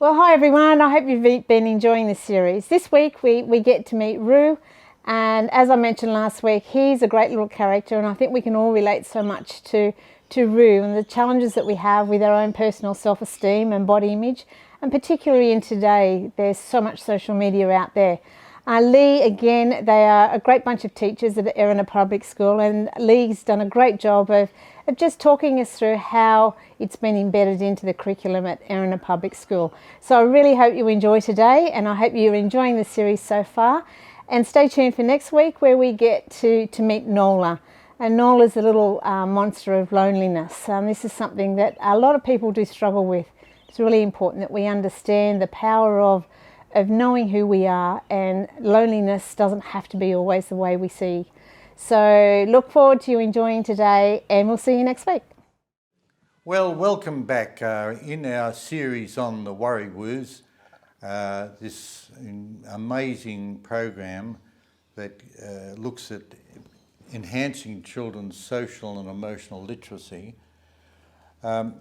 Well, hi everyone. I hope you've been enjoying this series. This week we get to meet Rue, and as I mentioned last week, he's a great little character, and I think we can all relate so much to Rue and the challenges that we have with our own personal self-esteem and body image, and particularly in today, there's so much social media out there. Lee, again, they are a great bunch of teachers at Erina Public School, and Lee's done a great job of just talking us through how it's been embedded into the curriculum at Erina Public School. So I really hope you enjoy today, and I hope you're enjoying the series so far. And stay tuned for next week where we get to meet Nola. And Nola's a little monster of loneliness. This is something that a lot of people do struggle with. It's really important that we understand the power of knowing who we are, and loneliness doesn't have to be always the way we see. So look forward to you enjoying today, and we'll see you next week. Well, welcome back in our series on the Worry Woos, this amazing program that looks at enhancing children's social and emotional literacy. No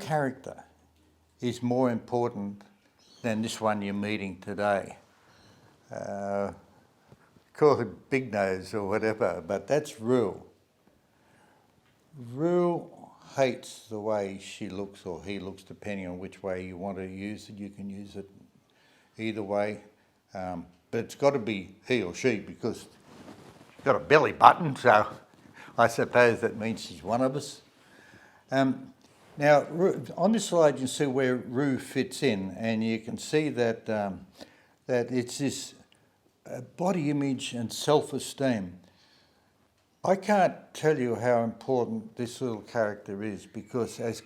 character is more important than this one you're meeting today. Call it Big Nose or whatever, but that's Rue. Rue hates the way she looks or he looks, depending on which way you want to use it. You can use it either way, but it's got to be he or she because she's got a belly button, so I suppose that means she's one of us. Now, on this slide, you can see where Rue fits in, and you can see that that it's this body image and self-esteem. I can't tell you how important this little character is, because as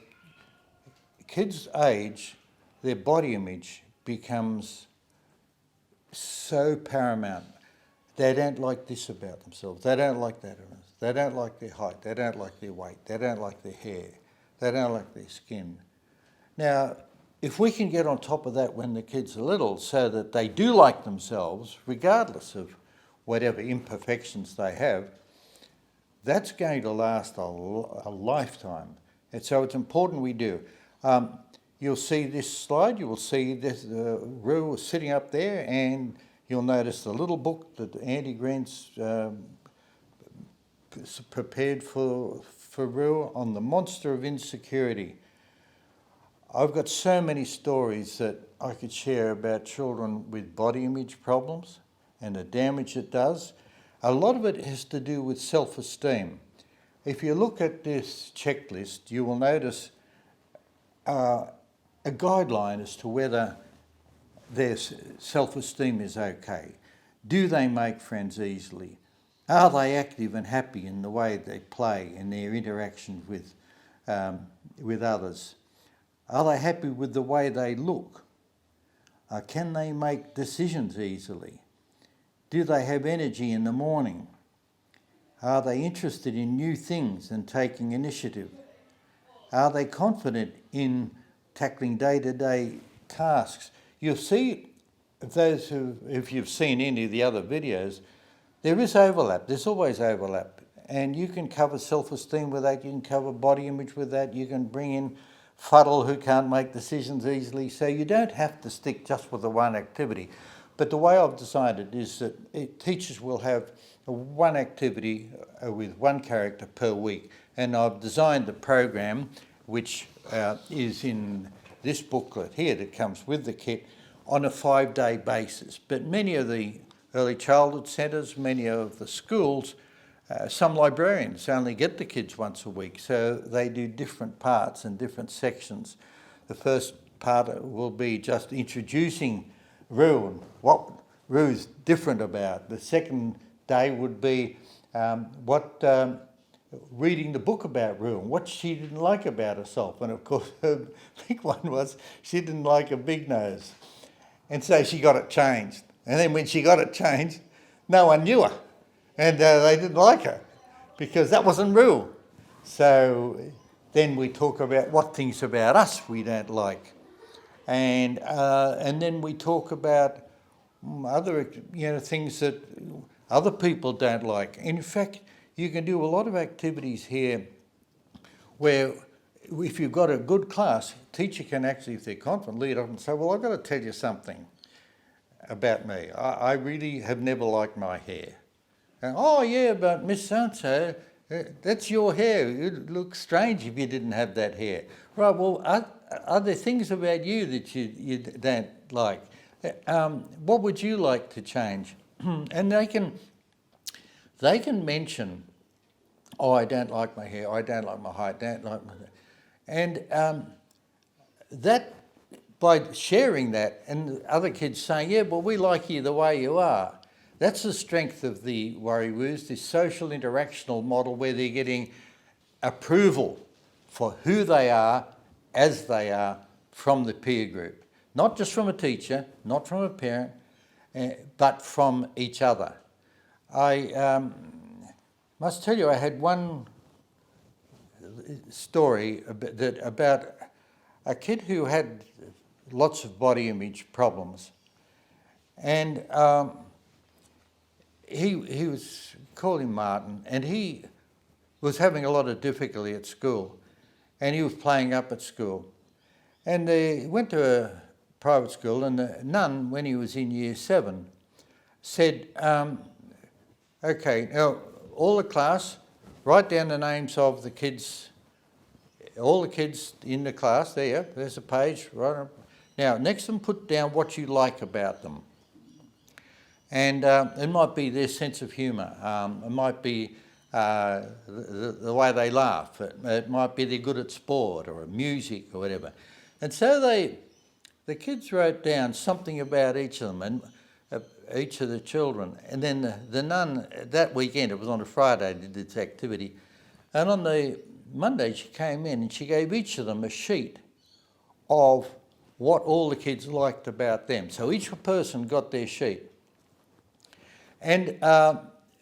kids age, their body image becomes so paramount. They don't like this about themselves. They don't like that. They don't like their height. They don't like their weight. They don't like their hair. They don't like their skin. Now, if we can get on top of that when the kids are little so that they do like themselves, regardless of whatever imperfections they have, that's going to last a lifetime. And so it's important we do. You'll see this slide, you will see this Rue sitting up there, and you'll notice the little book that Andy Grant's prepared for Rue on the monster of insecurity. I've got so many stories that I could share about children with body image problems and the damage it does. A lot of it has to do with self-esteem. If you look at this checklist, you will notice a guideline as to whether their self-esteem is okay. Do they make friends easily? Are they active and happy in the way they play and their interactions with others? Are they happy with the way they look? Can they make decisions easily? Do they have energy in the morning? Are they interested in new things and taking initiative? Are they confident in tackling day-to-day tasks? You'll see, if you've seen any of the other videos, there is overlap. There's always overlap. And you can cover self-esteem with that. You can cover body image with that. You can bring in fuddle who can't make decisions easily. So you don't have to stick just with the one activity. But the way I've designed it is that teachers will have one activity with one character per week. And I've designed the program, which is in this booklet here that comes with the kit, on a 5-day basis. But many of the early childhood centres, many of the schools, some librarians only get the kids once a week, so they do different parts and different sections. The first part will be just introducing Rue and what Rue's different about. The second day would be reading the book about Rue and what she didn't like about herself. And of course, her big one was she didn't like a big nose. And so she got it changed. And then when she got it changed, no one knew her. And they didn't like her because that wasn't Rue. So then we talk about what things about us we don't like. And then we talk about other things that other people don't like. In fact, you can do a lot of activities here where if you've got a good class, teacher can actually, if they're confident, lead up and say, well, I've got to tell you something about me. I really have never liked my hair. And, oh yeah, but Miss So-and-so, that's your hair. You'd look strange if you didn't have that hair. Right, well, are there things about you that you don't like? What would you like to change? And they can mention, oh, I don't like my hair, I don't like my height, don't like my... And that, by sharing that, and other kids saying, yeah, well, we like you the way you are, that's the strength of the worry woos, this social interactional model where they're getting approval for who they are as they are from the peer group. Not just from a teacher, not from a parent, but from each other. I must tell you, I had one story about a kid who had lots of body image problems, and he was, called him Martin, and he was having a lot of difficulty at school, and he was playing up at school, and they went to a private school, and the nun, when he was in year 7, said, okay, now all the class, write down the names of the kids, all the kids in the class, there's a page, right up. Now, next to them, put down what you like about them. And it might be their sense of humour, it might be the way they laugh, it might be they're good at sport or music or whatever. And so the kids wrote down something about each of them, and each of the children. And then the nun, that weekend, it was on a Friday, did this activity. And on the Monday, she came in and she gave each of them a sheet of what all the kids liked about them. So each person got their sheet. And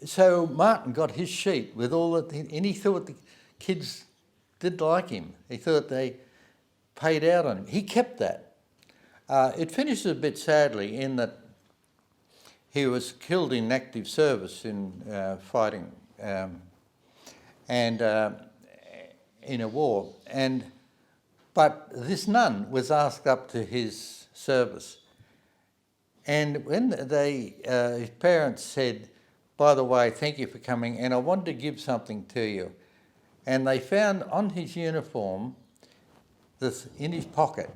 so Martin got his sheet with all the, and he thought the kids did like him. He thought they paid out on him. He kept that. It finishes a bit sadly in that he was killed in active service in fighting and in a war. But this nun was asked up to his service. And when his parents said, by the way, thank you for coming, and I wanted to give something to you. And they found on his uniform, in his pocket,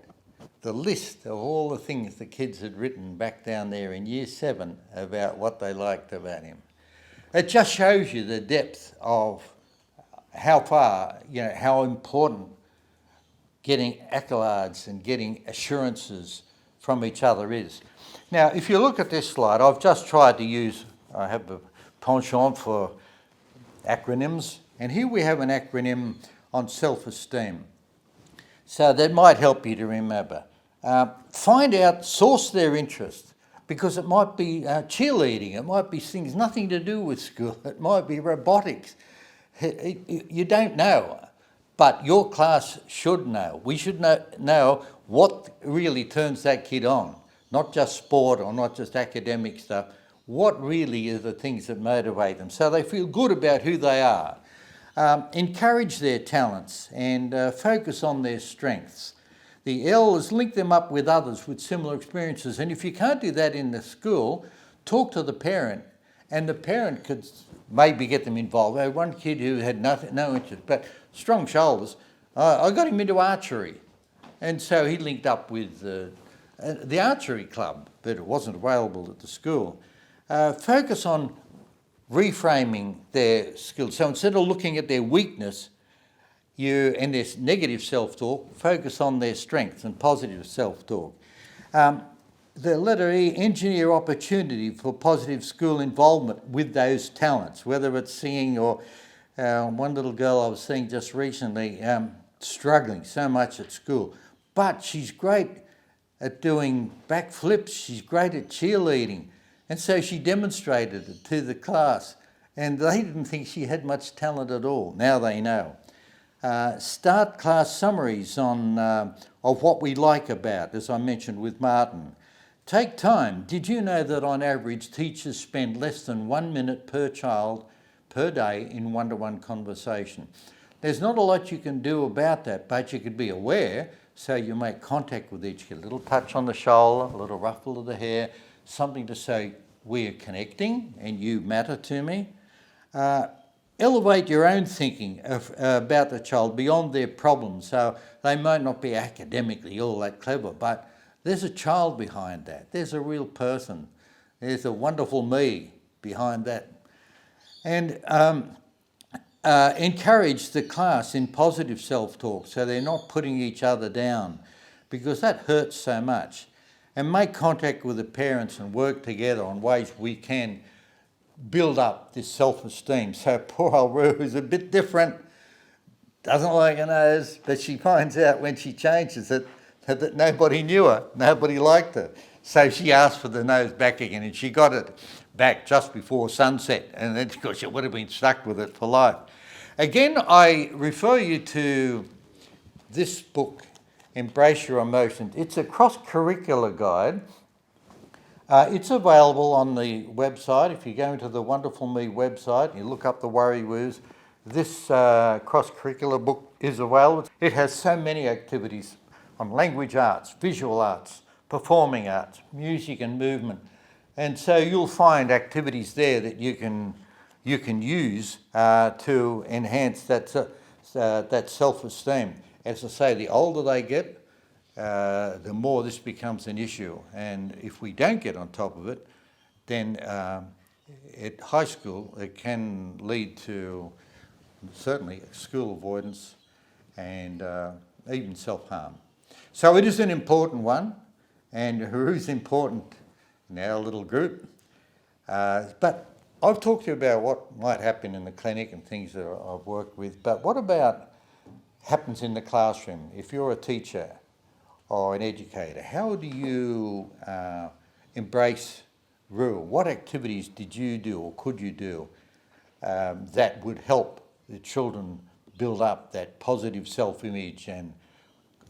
the list of all the things the kids had written back down there in year 7 about what they liked about him. It just shows you the depth of how far, how important getting accolades and getting assurances from each other is. Now, if you look at this slide, I've just tried to use, I have a penchant for acronyms, and here we have an acronym on self-esteem. So that might help you to remember. Find out, source their interest, because it might be cheerleading, it might be things nothing to do with school, it might be robotics. You don't know, but your class should know. We should know what really turns that kid on, not just sport or not just academic stuff. What really are the things that motivate them so they feel good about who they are. Encourage their talents and focus on their strengths. The L is link them up with others with similar experiences. And if you can't do that in the school, talk to the parent, and the parent could maybe get them involved. I had one kid who had no interest, but strong shoulders. I got him into archery. And so he linked up with the archery club, but it wasn't available at the school. Focus on reframing their skills. So instead of looking at their weakness and their negative self-talk, focus on their strengths and positive self-talk. The letter E, engineer opportunity for positive school involvement with those talents, whether it's singing or one little girl I was seeing just recently struggling so much at school. But she's great at doing backflips, she's great at cheerleading. And so she demonstrated it to the class, and they didn't think she had much talent at all. Now they know. Start class summaries of what we like about, as I mentioned with Martin. Take time. Did you know that on average teachers spend less than 1 minute per child per day in one-to-one conversation? There's not a lot you can do about that, but you could be aware, so you make contact with each kid, a little touch on the shoulder, a little ruffle of the hair, something to say, we are connecting and you matter to me. Elevate your own thinking about the child beyond their problems. So they might not be academically all that clever, but there's a child behind that. There's a real person. There's a wonderful me behind that. And encourage the class in positive self-talk so they're not putting each other down, because that hurts so much. And make contact with the parents and work together on ways we can build up this self-esteem. So poor old Roo is a bit different, doesn't like her nose, but she finds out when she changes it that nobody knew her, nobody liked her. So she asked for the nose back again, and she got it back just before sunset, and then of course she would have been stuck with it for life. Again, I refer you to this book, Embrace Your Emotions. It's a cross-curricular guide. It's available on the website. If you go into the Wonderful Me website and you look up the Worry Woos, this cross-curricular book is available. It has so many activities on language arts, visual arts, performing arts, music and movement. And so you'll find activities there that you can use to enhance that self-esteem. As I say, the older they get, the more this becomes an issue. And if we don't get on top of it, then at high school it can lead to certainly school avoidance and even self-harm. So it is an important one, and Haru's important in our little group. But I've talked to you about what might happen in the clinic and things that I've worked with, but what about happens in the classroom? If you're a teacher or an educator, how do you embrace Roo? What activities did you do or could you do that would help the children build up that positive self-image and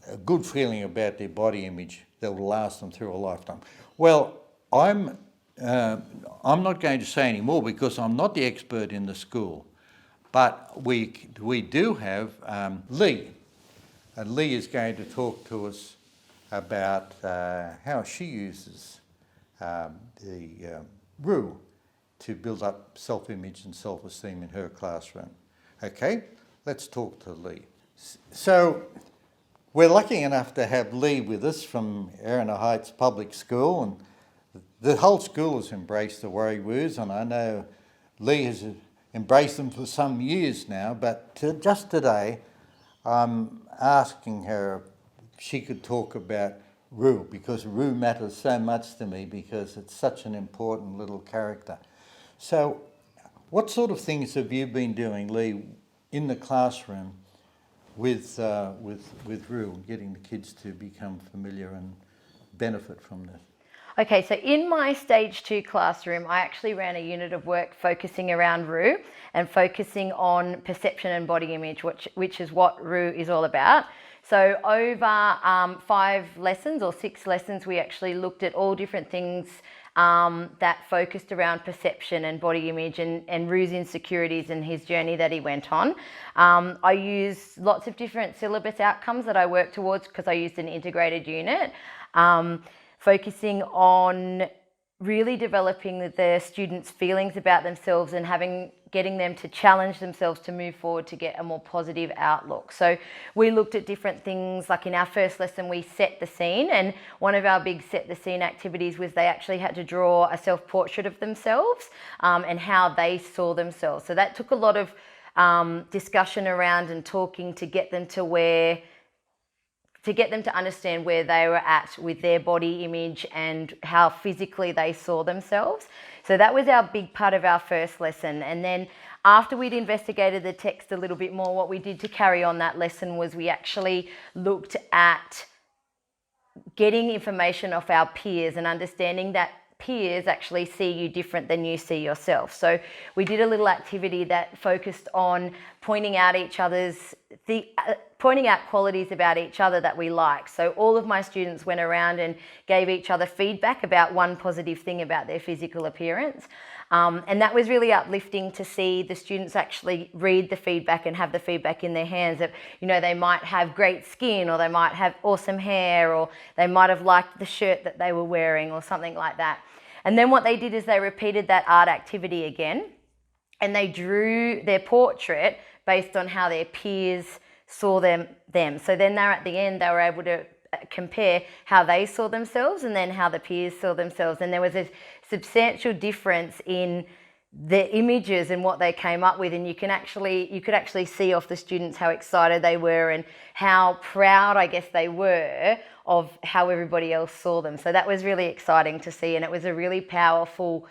a good feeling about their body image that will last them through a lifetime? Well, I'm not going to say any more because I'm not the expert in the school, but we do have Lee, and Lee is going to talk to us about how she uses the Roo to build up self-image and self-esteem in her classroom. Okay, let's talk to Lee. So we're lucky enough to have Lee with us from Erina Heights Public School, and the whole school has embraced the Worry Woos, and I know Lee has embraced them for some years now, but just today I'm asking her if she could talk about Roo, because Roo matters so much to me because it's such an important little character. So what sort of things have you been doing, Lee, in the classroom with Roo, getting the kids to become familiar and benefit from this? Okay, so in my stage 2 classroom, I actually ran a unit of work focusing around Roo and focusing on perception and body image, which is what Roo is all about. So over 5 lessons or 6 lessons, we actually looked at all different things that focused around perception and body image and Roo's insecurities and his journey that he went on. I used lots of different syllabus outcomes that I worked towards because I used an integrated unit. Focusing on really developing the students' feelings about themselves and getting them to challenge themselves to move forward to get a more positive outlook. So we looked at different things, like in our first lesson we set the scene, and one of our big set the scene activities was they actually had to draw a self-portrait of themselves and how they saw themselves. So that took a lot of discussion around and talking to get them to understand where they were at with their body image and how physically they saw themselves. So that was our big part of our first lesson. And then after we'd investigated the text a little bit more, what we did to carry on that lesson was we actually looked at getting information off our peers and understanding that peers actually see you different than you see yourself. So we did a little activity that focused on pointing out each other's pointing out qualities about each other that we like. So all of my students went around and gave each other feedback about one positive thing about their physical appearance. And that was really uplifting to see the students actually read the feedback and have the feedback in their hands that, you know, they might have great skin, or they might have awesome hair, or they might have liked the shirt that they were wearing, or something like that. And then what they did is they repeated that art activity again, and they drew their portrait based on how their peers saw them. So then they're at the end, they were able to compare how they saw themselves and then how the peers saw themselves. And there was a substantial difference in the images and what they came up with. And you could actually see off the students how excited they were and how proud, I guess, they were of how everybody else saw them. So that was really exciting to see. And it was a really powerful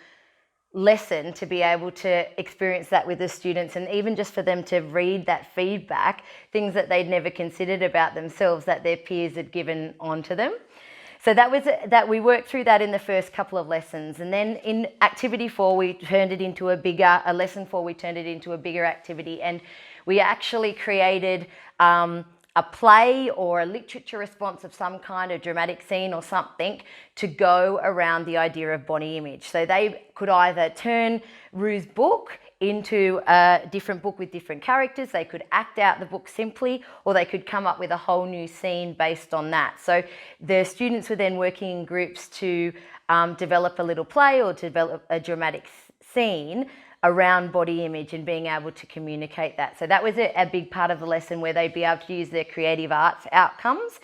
lesson to be able to experience that with the students, and even just for them to read that feedback, things that they'd never considered about themselves that their peers had given onto them. So that we worked through that in the first couple of lessons, and then in activity 4 we turned it into a lesson 4 we turned it into a bigger activity, and we actually created a play or a literature response of some kind, a dramatic scene or something, to go around the idea of body image. So they could either turn Rue's book into a different book with different characters, they could act out the book simply, or they could come up with a whole new scene based on that. So the students were then working in groups to develop a little play or develop a dramatic scene around body image and being able to communicate that. So that was a big part of the lesson, where they'd be able to use their creative arts outcomes.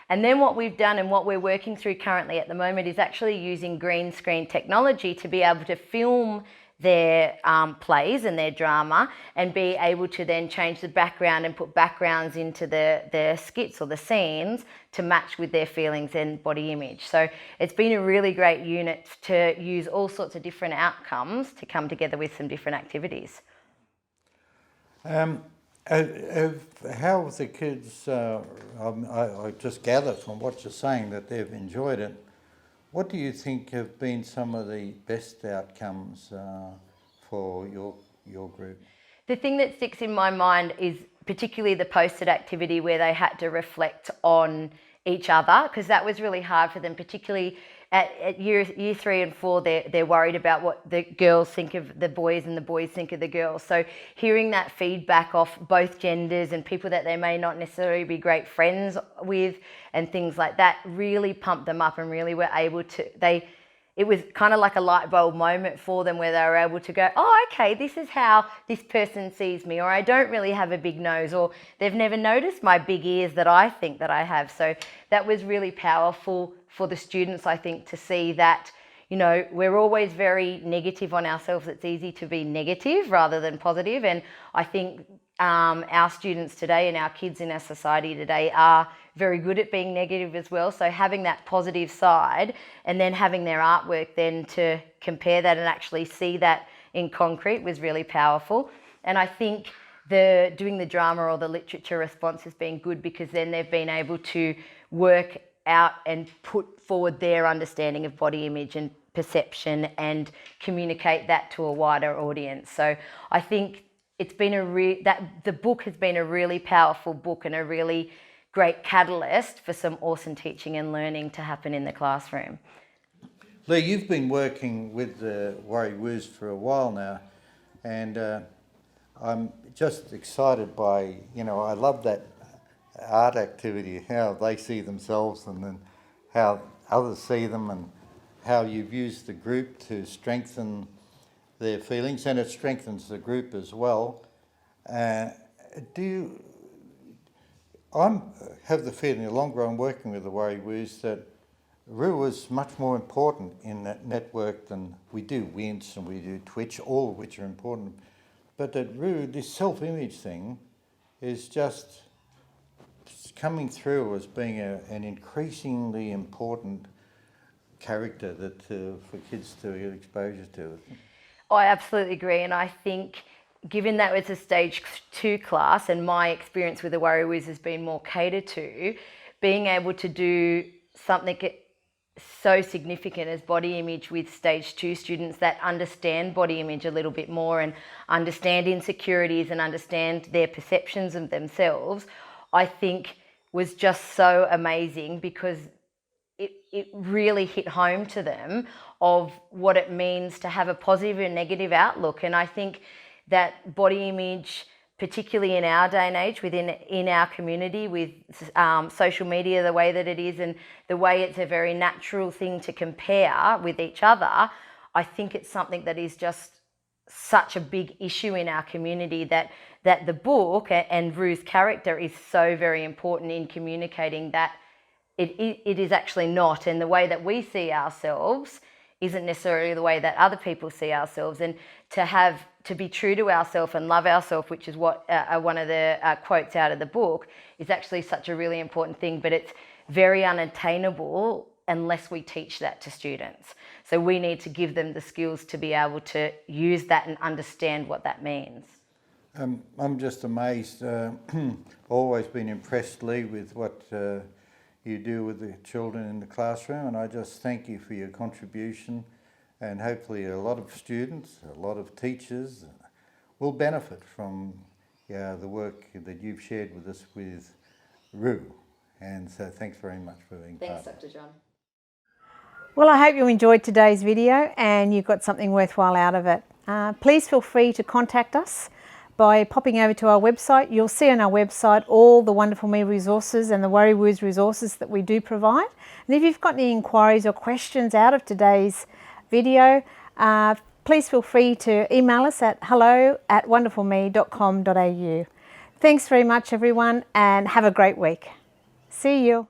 And then what we've done and what we're working through currently at the moment is actually using green screen technology to be able to film their plays and their drama, and be able to then change the background and put backgrounds into their skits or the scenes to match with their feelings and body image. So it's been a really great unit to use all sorts of different outcomes to come together with some different activities. How have the kids, I just gather from what you're saying that they've enjoyed it. What do you think have been some of the best outcomes for your group? The thing that sticks in my mind is particularly the post-it activity, where they had to reflect on each other, because that was really hard for them, particularly at year 3 and 4. They're worried about what the girls think of the boys and the boys think of the girls. So hearing that feedback off both genders and people that they may not necessarily be great friends with and things like that really pumped them up, and really were able to, it was kind of like a light bulb moment for them, where they were able to go, oh, okay, this is how this person sees me, or I don't really have a big nose, or they've never noticed my big ears that I think that I have. So that was really powerful for the students, I think, to see that, you know, we're always very negative on ourselves. It's easy to be negative rather than positive. And I think our students today and our kids in our society today are very good at being negative as well. So having that positive side, and then having their artwork then to compare that and actually see that in concrete, was really powerful. And I think doing the drama or the literature response has been good, because then they've been able to work out and put forward their understanding of body image and perception and communicate that to a wider audience. So I think it's been the book has been a really powerful book and a really great catalyst for some awesome teaching and learning to happen in the classroom. Lee, you've been working with the Worry Woos for a while now, and I'm just excited by, I love that art activity, how they see themselves and then how others see them, and how you've used the group to strengthen their feelings, and it strengthens the group as well. I have the feeling, the longer I'm working with the Worry Woos, that Rue is much more important in that network than we do Wince and we do Twitch, all of which are important. But that Rue, this self-image thing, is just coming through as being an increasingly important character that for kids to get exposure to. I absolutely agree, and I think given that it's a stage 2 class, and my experience with the Worry Woos has been more catered to, being able to do something so significant as body image with stage 2 students that understand body image a little bit more and understand insecurities and understand their perceptions of themselves, I think was just so amazing, because it really hit home to them of what it means to have a positive and negative outlook. And I think that body image, particularly in our day and age, in our community with social media the way that it is, and the way it's a very natural thing to compare with each other, I think it's something that is just such a big issue in our community, that the book and Rue's character is so very important in communicating that it is actually not, and the way that we see ourselves isn't necessarily the way that other people see ourselves. And to be true to ourselves and love ourselves, which is what one of the quotes out of the book, is actually such a really important thing, but it's very unattainable unless we teach that to students. So we need to give them the skills to be able to use that and understand what that means. I'm just amazed, always been impressed, Lee, with what you do with the children in the classroom, and I just thank you for your contribution, and hopefully a lot of students, a lot of teachers will benefit from the work that you've shared with us with Rue. And so thanks very much for being part of it. Thanks, Dr. John. Well, I hope you enjoyed today's video and you got something worthwhile out of it. Please feel free to contact us by popping over to our website. You'll see on our website all the Wonderful Me resources and the Worry Woos resources that we do provide. And if you've got any inquiries or questions out of today's video, please feel free to email us at hello@wonderfulme.com.au. Thanks very much, everyone, and have a great week. See you.